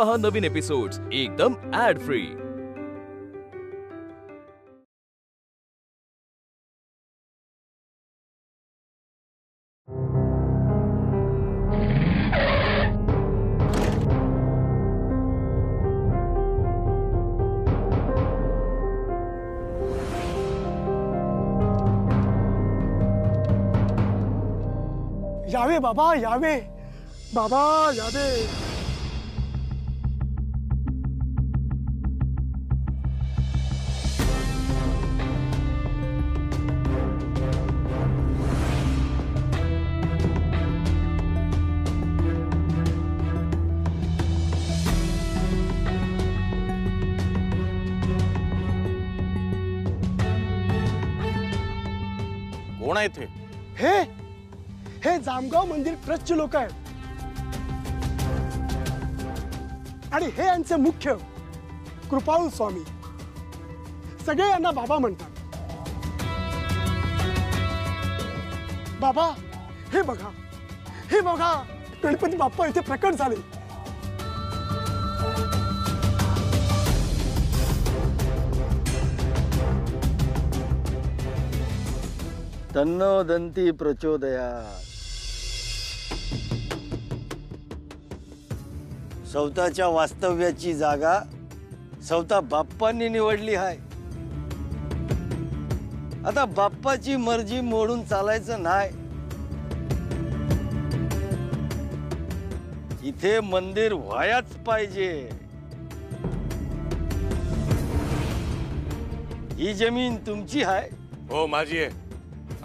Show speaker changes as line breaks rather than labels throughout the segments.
पहा नवीन एपिसोड्स एकदम add free.
यावे बाबा यावे, बाबा यावे।
कोण आहे ते?
हे जामगाव मंदिर ट्रस्टचे लोक आहेत आणि हे यांचे मुख्य कृपाळू स्वामी। सगळे यांना बाबा म्हणतात। बाबा हे बघा गणपती बाप्पा इथे प्रकट झाले।
तन्नो दंती प्रचोदयात्। स्वतःच्या वास्तव्याची जागा स्वतः बाप्पांनी निवडली आहे। आता बाप्पाची मर्जी मोडून चालायचं नाही। इथे मंदिर व्हायच पाहिजे। ही जमीन तुमची आहे?
हो माझी आहे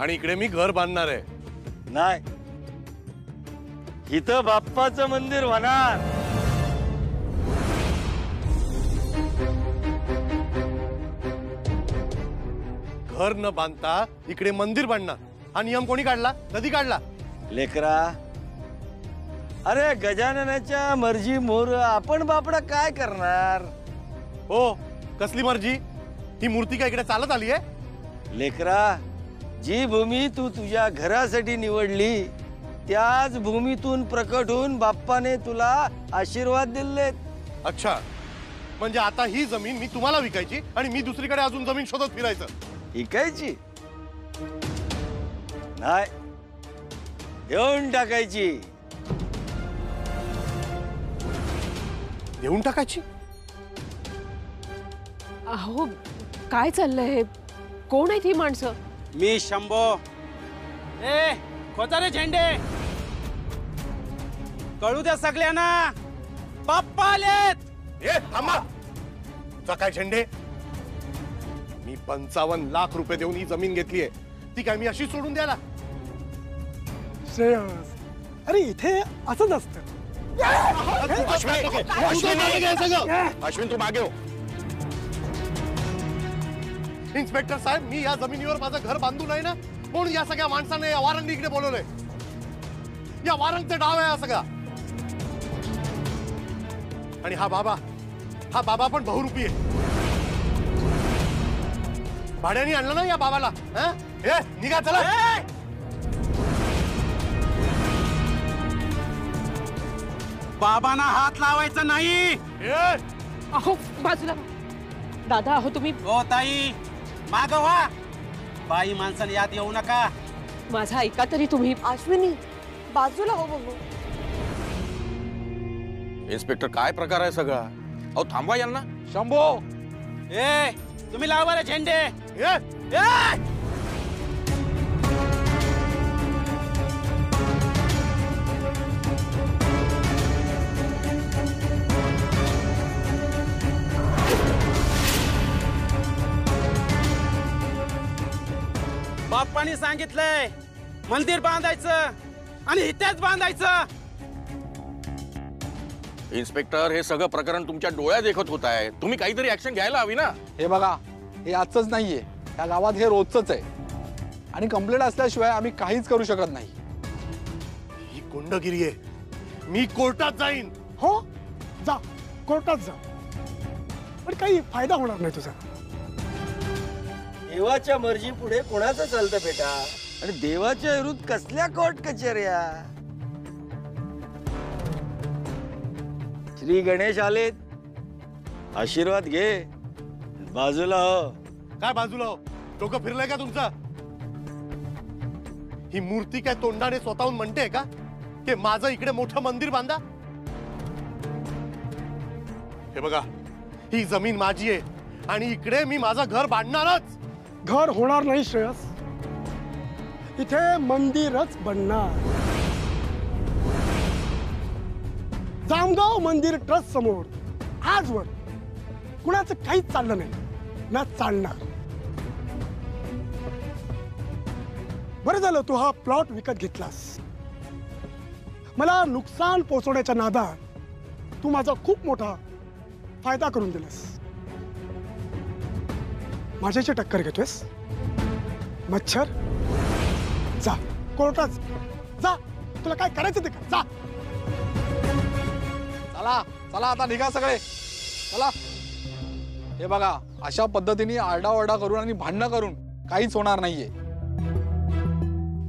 आणि इकडे मी घर बांधणार आहे।
नाही, इथं बाप्पाचं मंदिर होणार।
घर न बांधता इकडे मंदिर बांधणार हा नियम कोणी काढला? कधी काढला?
लेकरा, अरे गजाननाच्या मर्जी मोर आपण बापडा काय करणार?
हो, कसली मर्जी? ही मूर्ती काय इकडे चालत आली आहे?
लेकरा, जी भूमी तू तुझ्या घरासाठी निवडली त्याच भूमीतून प्रकट होऊन बाप्पाने तुला आशीर्वाद दिलेत।
अच्छा, म्हणजे आता ही जमीन मी तुम्हाला विकायची आणि मी दुसरीकडे अजून जमीन शोधत फिरायचं?
विकायची नाही, देऊन टाकायची।
देऊन टाकायची?
अहो काय चाललंय हे? कोण आहेत ही माणसं?
मी शंभो। ए खोता रे झेंडे, कळू द्या सगळ्यांना बाप्पा आलेत।
ए थांबा, तुझा काय झेंडे? मी 55 लाख रुपये देऊन ही जमीन घेतलीये, ती काय मी अशी सोडून द्यायला?
श्रेयस, अरे इथे असंच असतं।
अश्विन तू मागे हो। इन्स्पेक्टर साहेब, मी या जमिनीवर माझं घर बांधू नाही ना, म्हणून या सगळ्या माणसाने या वारंगने इकडे बोलवलंय। या वारंगचा डाव आहे हा सगळा। आणि हा बाबा पण बहुरूपी आहे। भाड्याने आणलं ना या बाबाला? हे निघा चला।
बाबांना हात लावायचा नाही।
अहो बाजूला दादा, अहो तुम्ही।
हो ताई, माग व्हा। बाई माणसाने यात येऊ नका।
माझं ऐका तरी तुम्ही।
अश्विनी बाजूला हो बघू।
इन्स्पेक्टर काय प्रकार आहे सगळा? अहो थांबवा यांना।
शंभो, ए तुम्ही लावा रे झेंडे। बाप्पानी सांगितलंय मंदिर बांधायचं आणि इथेच बांधायचं।
इन्स्पेक्टर, हे सगळं प्रकरण तुमच्या डोळ्यात देखत होत आहे, तुम्ही काहीतरी ऍक्शन घ्यायला हवी ना?
हे बघा, हे आजच नाहीये, या गावात हे रोजच आहे आणि कंप्लेंट असल्याशिवाय आम्ही काहीच करू शकत नाही।
ही गुंडगिरी आहे, मी कोर्टात जाईन।
हो जा, कोर्टात जा, पण काही फायदा होणार नाही तुझा।
देवाच्या मर्जी पुढे कोणाचं चालतं बेटा? आणि देवाच्या विरुद्ध कसल्या कोर्ट कचेऱ्या? श्री गणेश आलेत, आशीर्वाद घे. बाजूला हो.
काय बाजूला हो? डोकं फिरलंय का तुमचं? ही मूर्ती काय तोंडाने स्वतःहून म्हणते का की माझं इकडे मोठं मंदिर बांधा? हे बघा, ही जमीन माझी आहे आणि इकडे मी माझं घर बांधणारच.
घर होणार नाही श्रेयस, इथे मंदिरच बनणार. जामगाव मंदिर ट्रस्ट समोर आजवर कुणाचं काहीच चाललं नाही ना चालणार. बरं झालं तू हा प्लॉट विकत घेतलास. मला नुकसान पोचवण्याच्या नादात तू माझा खूप मोठा फायदा करून दिलास. माझ्याशी टक्कर घेतोयस मच्छर? जा कोर्टात जा, तुला काय करायचं ते कर, जा.
चला चला आता निघा सगळे, चला. हे बघा, अशा पद्धतीने आरडाओरडा करून आणि भांडणं करून काहीच होणार नाहीये.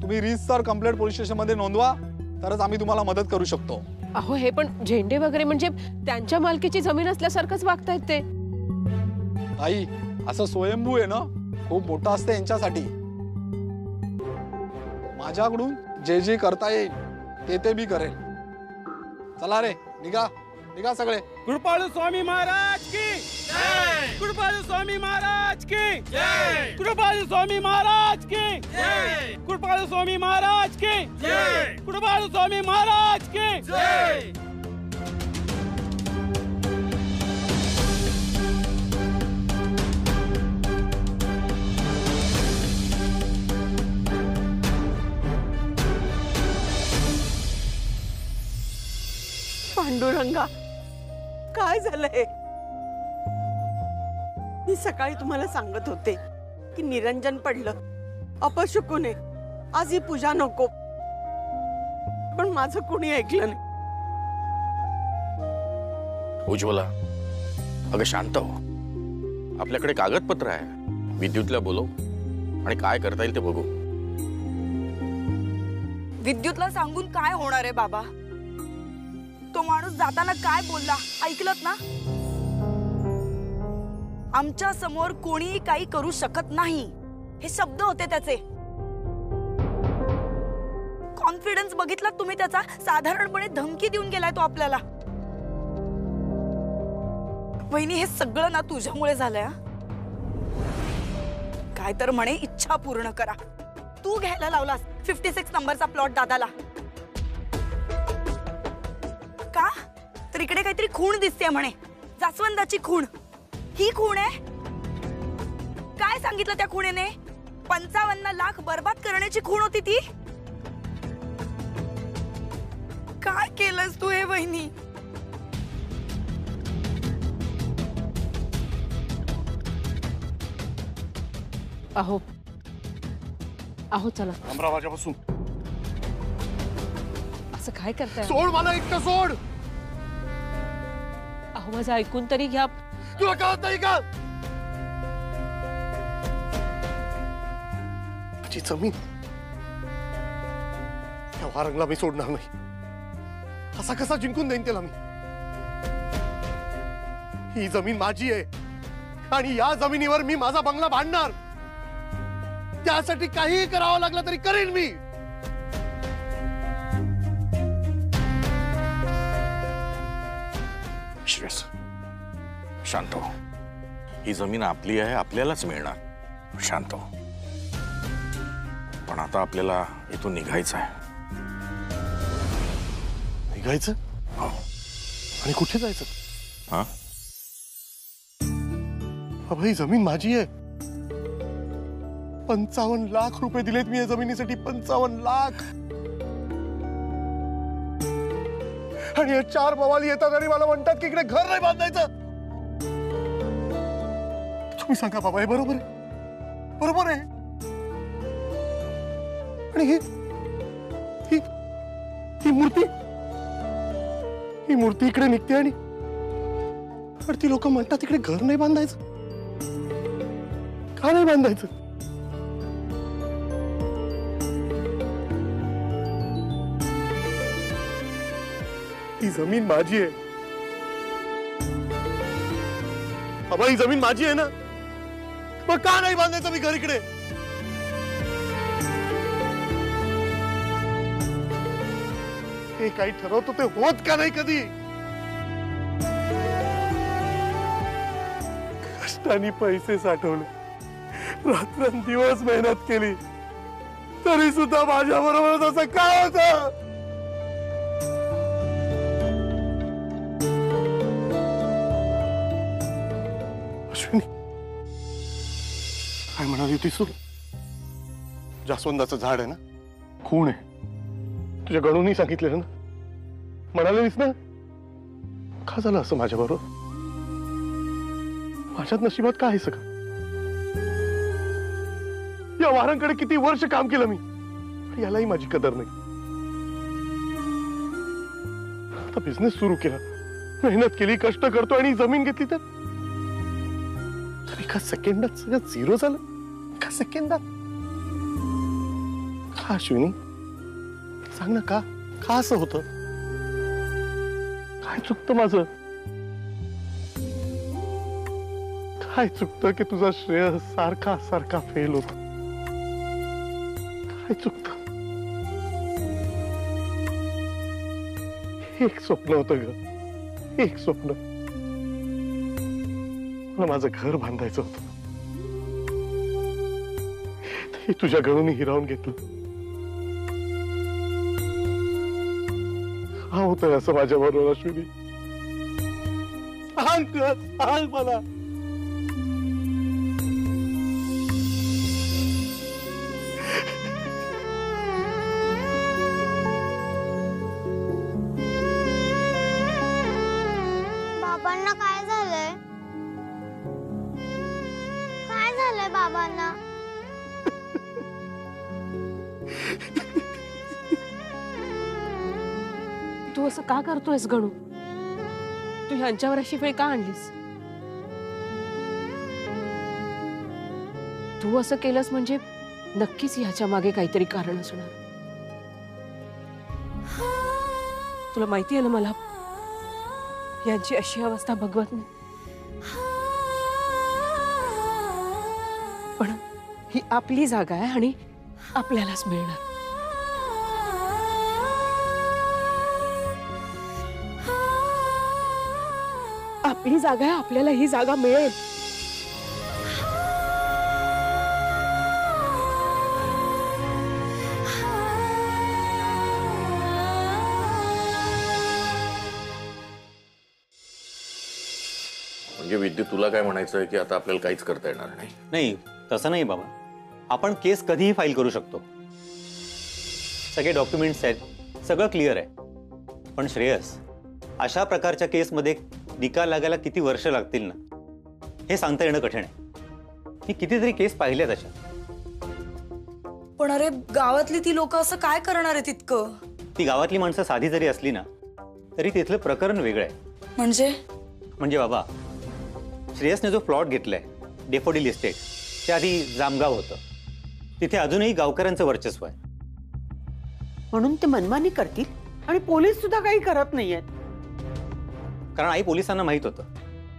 तुम्ही रीतसर कंप्लेंट पोलीस स्टेशन मध्ये नोंदवा, तरच आम्ही तुम्हाला मदत करू शकतो.
अहो हे पण झेंडे वगैरे म्हणजे त्यांच्या मालकीची जमीन असल्यासारखंच वागतायत ते.
ताई, असं स्वयंभू आहे ना, खूप मोठं असतं यांच्यासाठी. माझ्याकडून जे जे करता येईल ते मी करेल. चला रे, निघा निघा सगळे.
कृपाळू स्वामी महाराज की जय. कृपाळू स्वामी महाराज की जय. कृपाळू स्वामी महाराज की जय. कृपाळू स्वामी महाराज की जय. कृपाळू स्वामी महाराज की जय.
पांडुरंगा, काय झालंय? मी सकाळी तुम्हाला सांगत होते की निरंजन पडलं, अपशकुने, आज ही पूजा नको, पण माझं कोणी ऐकलं नाही.
उज्ज्वला, अगं शांत हो. आपल्याकडे कागदपत्र आहे, विद्युतला बोलव आणि काय करता येईल ते बघू.
विद्युतला सांगून काय होणार आहे बाबा? तो माणूस जाताना काय बोलला ऐकलत ना? आमच्या समोर कोणीही काही करू शकत नाही, हे शब्द होते त्याचे. कॉन्फिडन्स बघितला तुम्ही त्याचा? साधारणपणे धमकी देऊन गेलाय तो आपल्याला. वहिनी, हे सगळं ना तुझ्यामुळे झालंय. काय तर म्हणे इच्छा पूर्ण करा. तू घ्यायला लावलास 56 नंबरचा प्लॉट दादाला. का तर इकडे काहीतरी खूण दिसते म्हणे, जास्वंदाची खूण. ही खूण आहे? काय सांगितलं त्या खुणेने? 55 लाख बर्बाद करण्याची खूण होती ती. काय केलंस तू हे वहिनी?
अहो अहो चला.
अमरावाच्यापासून
असं काय करताय?
सोड मला, एकटं सोड.
अहो माझं ऐकून तरी घ्या.
तुला कळत नाही का? माझी जमीन या वारंगला मी सोडणार नाही. असा कसा जिंकून देईन त्याला मी? ही जमीन माझी आहे आणि या जमिनीवर मी माझा बंगला बांधणार. त्यासाठी काहीही करावं लागलं तरी करेन मी.
श्रेयस, शांत हो. ही जमीन आपली आहे, आपल्यालाच मिळणार. शांत हो. पण आता आपल्याला इथून निघायचं आहे.
निघायचं?
हो.
आणि कुठे जायचं?
हा,
बाबा, ही जमीन माझी आहे. 55 लाख रुपये दिलेत मी या जमिनीसाठी. 55 लाख. आणि हे 4 बवाली येतात आणि मला म्हणतात की इकडे घर नाही बांधायचं. तुम्ही सांगा बाबा, हे बरोबर आहे? बरोबर आहे? आणि ही मूर्ती इकडे निघते आणि ती लोक म्हणतात इकडे घर नाही बांधायचं. का नाही बांधायचं? ही जमीन माझी आहे बाबा ही जमीन माझी आहे ना, मग का नाही बांधायचं मी घर इकडे? हे काही ठरवतो ते होत का नाही कधी? कष्टाने पैसे साठवले, रात्रंदिवस मेहनत केली, तरी सुद्धा माझ्या बरोबर असं का होतं? अश्विनी काय म्हणाली होतीस तू? जास्वंदाचं झाड आहे ना, खूण आहे. तुझ्या गणूंनी सांगितलेलं ना, म्हणालेलीस ना. का झालं असं माझ्या बरोबर? माझ्यात नशिबात काय आहे सगळं? या वारांकडे किती वर्ष काम केलं मी, यालाही माझी कदर नाही. आता बिझनेस सुरू केला, मेहनत केली, कष्ट करतो आणि जमीन घेतली तर एका सेकंदात सगळं झिरो झालं. एका सेकंदात का अश्विनी? सांग ना, का का असं होतं? काय चुकतं माझं? काय चुकतं की तुझा श्रेय सारखा सारखा फेल होता? काय चुकतं? एक स्वप्न होतं ग, एक स्वप्न. मला माझं घर बांधायचं होतं, ते तुझ्या गणूंनी हिरावून घेतलं. हा होतंय असं माझ्या बरोबर अश्विनी? सांग मला.
बाबांना काय झालंय? काय झालंय बाबांना?
तू असं का करतोयस गणू? तू ह्यांच्यावर अशी वेळ का आणलीस? तू असं केलंस म्हणजे नक्कीच ह्याच्या मागे काहीतरी कारण असणार. तुला माहिती आहे ना, मला यांची अशी अवस्था भगवत नाही, पण ही आपली जागा आहे आणि आपल्यालाच मिळणार. आपली जागा आहे, आपल्याला ही जागा मिळेल.
म्हणजे विद्युत, तुला काय म्हणायचं आहे की आता आपल्याला काहीच करता येणार नाही?
नाही, तसं नाही बाबा. आपण केस कधीही फाईल करू शकतो. सगळे डॉक्युमेंट्स आहेत, सगळं क्लिअर आहे. पण श्रेयस, अशा प्रकारच्या केसमध्ये निकाल लागायला किती वर्ष लागतील ना, हे सांगता येणं कठीण आहे. मी कितीतरी केस पाहिल्यात अशा.
पण अरे, गावातली ती लोक असं काय करणार आहेत इतकं?
ती गावातली माणसं साधी जरी असली ना, तरी तिथलं प्रकरण वेगळं आहे.
म्हणजे
बाबा, श्रेयसने जो प्लॉट घेतलाय डेफोडिल इस्टेट, ते आधी जामगाव होतं. तिथे अजूनही गावकऱ्यांचं वर्चस्व आहे.
म्हणून ते मनमानी करतील आणि पोलीस सुद्धा काही करत नाहीयेत.
कारण आई पोलिसांना माहित होतं,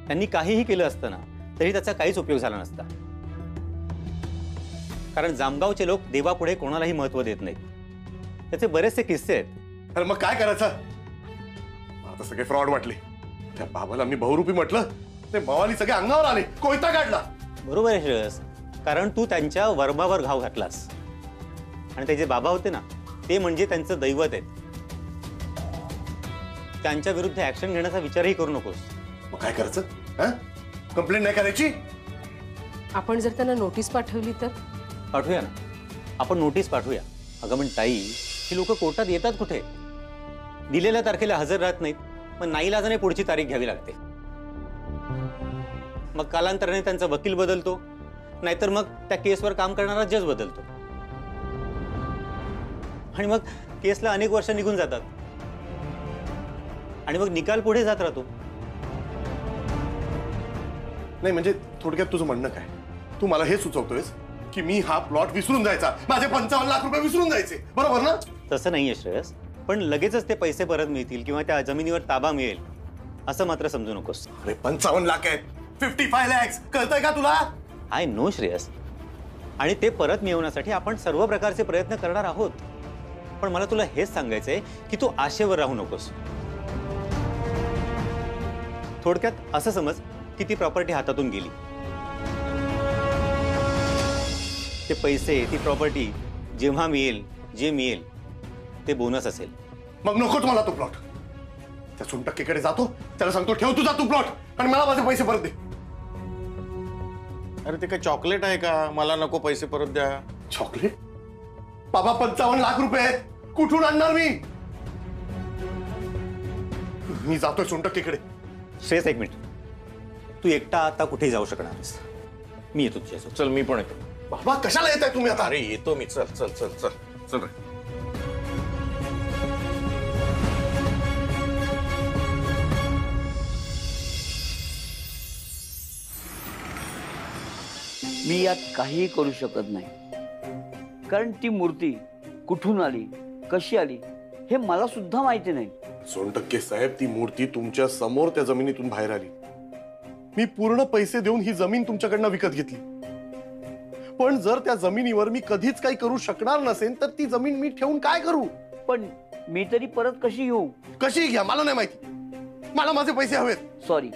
त्यांनी काहीही केलं असतं ना तरी त्याचा काहीच उपयोग झाला नसता. कारण जामगावचे लोक देवापुढे कोणालाही महत्व देत नाहीत. त्याचे बरेचसे किस्से आहेत.
अरे मग काय करायचं? आता सगळे फ्रॉड वाटले. त्या बाबाला मी बहुरूपी म्हटलं, ते मवाली सगळे अंगावर आले, कोयता काढला.
बरोबर आहे श्रेयस, कारण तू त्यांच्या वर्मावर घाव घातलास. आणि ते जे बाबा होते ना, ते म्हणजे त्यांचं दैवत आहे. त्यांच्या विरुद्ध ऍक्शन घेण्याचा विचारही करू नकोस.
मग काय करायचं? कंप्लेंट नाही करायची?
आपण जर त्यांना नोटीस पाठवली तर?
पाठवूया ना, आपण नोटीस पाठवूया. अगं पण ताई, ही लोक कोर्टात येतात कुठे? दिलेल्या तारखेला हजर राहत नाहीत. मग नाईलाजाने पुढची तारीख घ्यावी लागते. मग कालांतराने त्यांचा वकील बदलतो, नाहीतर मग त्या केसवर काम करणारा जज बदलतो. आणि मग केसला अनेक वर्ष निघून जातात आणि मग निकाल पुढे जात राहतो.
नाही म्हणजे थोडक्यात तुझं म्हणणं काय? तू मला हे सुचवतोयस की मी हा प्लॉट विसरून जायचा, माझे 55 लाख रुपये विसरून जायचे, बरोबर ना?
तसं नाहीये श्रेयस, पण लगेचच ते पैसे परत मिळतील किंवा त्या जमिनीवर ताबा मिळेल असं मात्र समजू नकोस.
अरे 55 लाख आहेत, 55 lakhs कळतंय का तुला?
आय नो श्रेयस, आणि ते परत मिळवण्यासाठी आपण सर्व प्रकारचे प्रयत्न करणार आहोत. पण मला तुला हेच सांगायचंय की तू आशेवर राहू नकोस. थोडक्यात असं समज की ती प्रॉपर्टी हातातून गेली. ते पैसे, ती प्रॉपर्टी जेव्हा मिळेल, जे मिळेल ते बोनस असेल.
मग नकोच मला तो प्लॉट. त्या सोनटक्केकडे जातो, त्याला सांगतो ठेव तुझा तू प्लॉट आणि मला माझे पैसे परत दे.
अरे ते काय चॉकलेट आहे का? मला नको पैसे परत द्या.
चॉकलेट? बाबा 55 लाख रुपये आहेत, कुठून आणणार मी? मी जातोय सोनटक्केकडे.
श्रेयस एक मिनिट, तू एकटा आता कुठेही जाऊ शकणार नाहीस. मी येतो तुझ्यासोबत.
चल मी पण येतो.
बाबा कशाला येत आहे तुम्ही आता?
अरे येतो मी. चल चल चल चल चल रे.
मी यात काहीही करू शकत नाही, कारण ती मूर्ती कुठून आली, कशी आली हे मला सुद्धा माहिती नाही.
सोनटक्के साहेब, ती मूर्ती तुमच्या समोर त्या जमिनीतून बाहेर आली. मी पूर्ण पैसे देऊन ही जमीन तुमच्याकडनं विकत घेतली. पण जर त्या जमिनीवर मी कधीच काही करू शकणार नसेल तर ती जमीन मी ठेवून काय करू?
पण मी तरी परत कशी घेऊ?
कशी घ्या मला नाही माहिती. मला माझे पैसे हवेत.
सॉरी,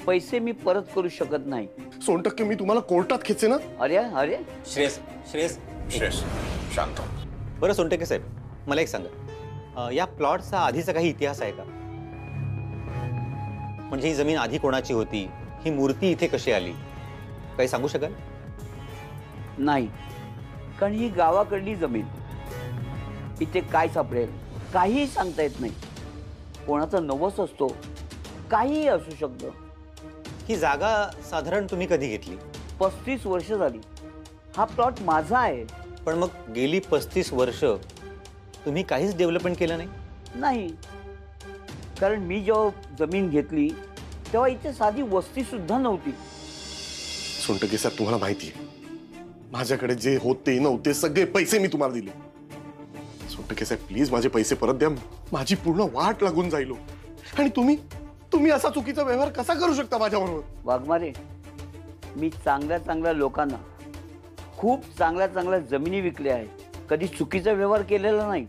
पैसे मी परत करू शकत नाही.
सोनटक्के, मी तुम्हाला कोर्टात खेचे ना.
अरे अरे
श्रेयस श्रेयस
श्रेयस शांत.
बरं सोनटक्के साहेब, मला एक सांगा, या प्लॉटचा आधीचा काही इतिहास आहे का? म्हणजे ही जमीन आधी कोणाची होती, ही मूर्ती इथे कशी आली, काही सांगू शकाल?
नाही, कारण ही गावाकडली जमीन. इथे काय सापडेल काहीही सांगता येत नाही. कोणाचा नवस असतो, काहीही असू शकतं.
ही जागा साधारण तुम्ही कधी घेतली?
35 वर्ष झाली. हा प्लॉट माझा आहे.
पण मग गेली 35 वर्ष तुम्ही काहीच डेव्हलपमेंट केलं नाही?
नाही, कारण मी जेव्हा जमीन घेतली तेव्हा इथे साधी वस्ती सुद्धा नव्हती.
सोनटक्के साहेब, तुम्हाला माहिती आहे माझ्याकडे जे होते नव्हते सगळे पैसे मी तुम्हाला दिले. सोनटक्के साहेब, प्लीज माझे पैसे परत द्या. माझी पूर्ण वाट लागून जाईल. आणि तुम्ही असा चुकीचा व्यवहार कसा करू शकता माझ्याबरोबर?
वाघमारे, मी चांगल्या चांगल्या लोकांना खूप चांगल्या चांगल्या जमिनी विकल्या आहेत. कधी चुकीचा व्यवहार केलेला नाही.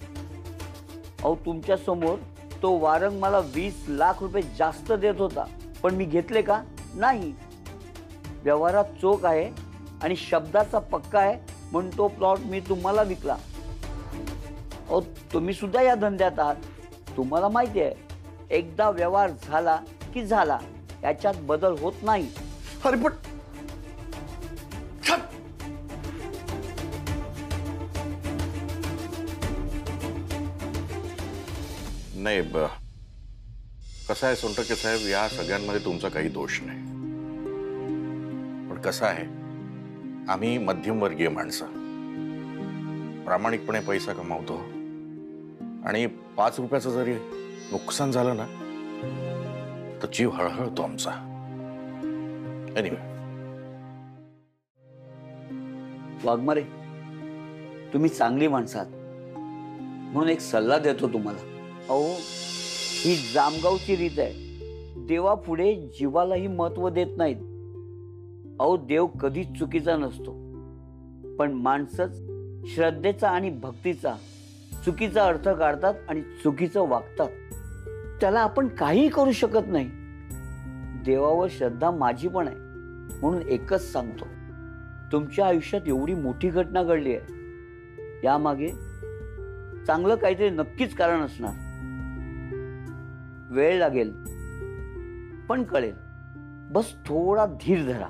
अहो, तुमच्या समोर तो वारंग मला 20 लाख रुपये जास्त देत होता, पण मी घेतले का? नाही. व्यवहारात चोख आहे आणि शब्दाचा पक्का आहे म्हणून तो प्लॉट मी तुम्हाला विकला. अहो, तुम्ही सुद्धा या धंद्यात आहात. तुम्हाला माहिती आहे, एकदा व्यवहार झाला की झाला, याच्यात बदल होत नाही.
अरे पण
नाही, कसं आहे सोनटक्के साहेब, या सगळ्यांमध्ये तुमचा काही दोष नाही. पण कसं आहे, आम्ही मध्यमवर्गीय माणसं प्रामाणिकपणे पैसा कमावतो आणि 5 रुपयाचं जरी नुकसान झालं ना तर जीव हळहळतो आमचा. एनिवे,
वाघमारे, तुम्ही चांगली माणसं आहात म्हणून एक सल्ला देतो तुम्हाला. अहो, ही जामगावची रीत आहे. देवापुढे जीवालाही महत्व देत नाहीत. अहो, देव कधीच चुकीचा नसतो, पण माणसंच श्रद्धेचा आणि भक्तीचा चुकीचा अर्थ काढतात आणि चुकीचं वागतात. त्याला आपण काही करू शकत नाही. देवावर श्रद्धा माझी पण आहे, म्हणून एकच सांगतो, तुमच्या आयुष्यात एवढी मोठी घटना घडली आहे, यामागे चांगलं काहीतरी नक्कीच कारण असणार. वेळ लागेल पण कळेल. बस थोडा धीर धरा.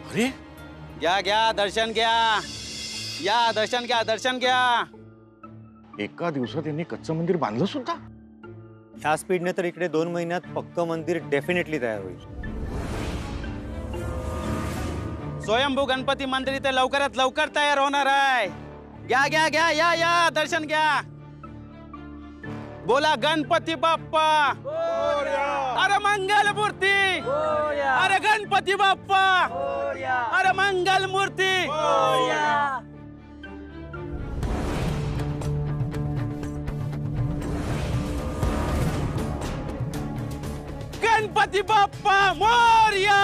अरे
घ्या घ्या, दर्शन घ्या. या, दर्शन घ्या, दर्शन घ्या.
एका दिवसात यांनी कच्चं मंदिर बांधलं सुद्धा.
ह्या स्पीडने तर इकडे 2 महिन्यात पक्कं मंदिर डेफिनेटली तयार होईल.
स्वयंभू गणपती मंदिर इथे लवकरात लवकर तयार होणार आहे. घ्या घ्या घ्या, या या, दर्शन घ्या. बोला गणपती बाप्पा अरे मंगल मूर्ती अरे गणपती बाप्पा अरे मंगल मूर्ती गणपती बाप्पा मोरया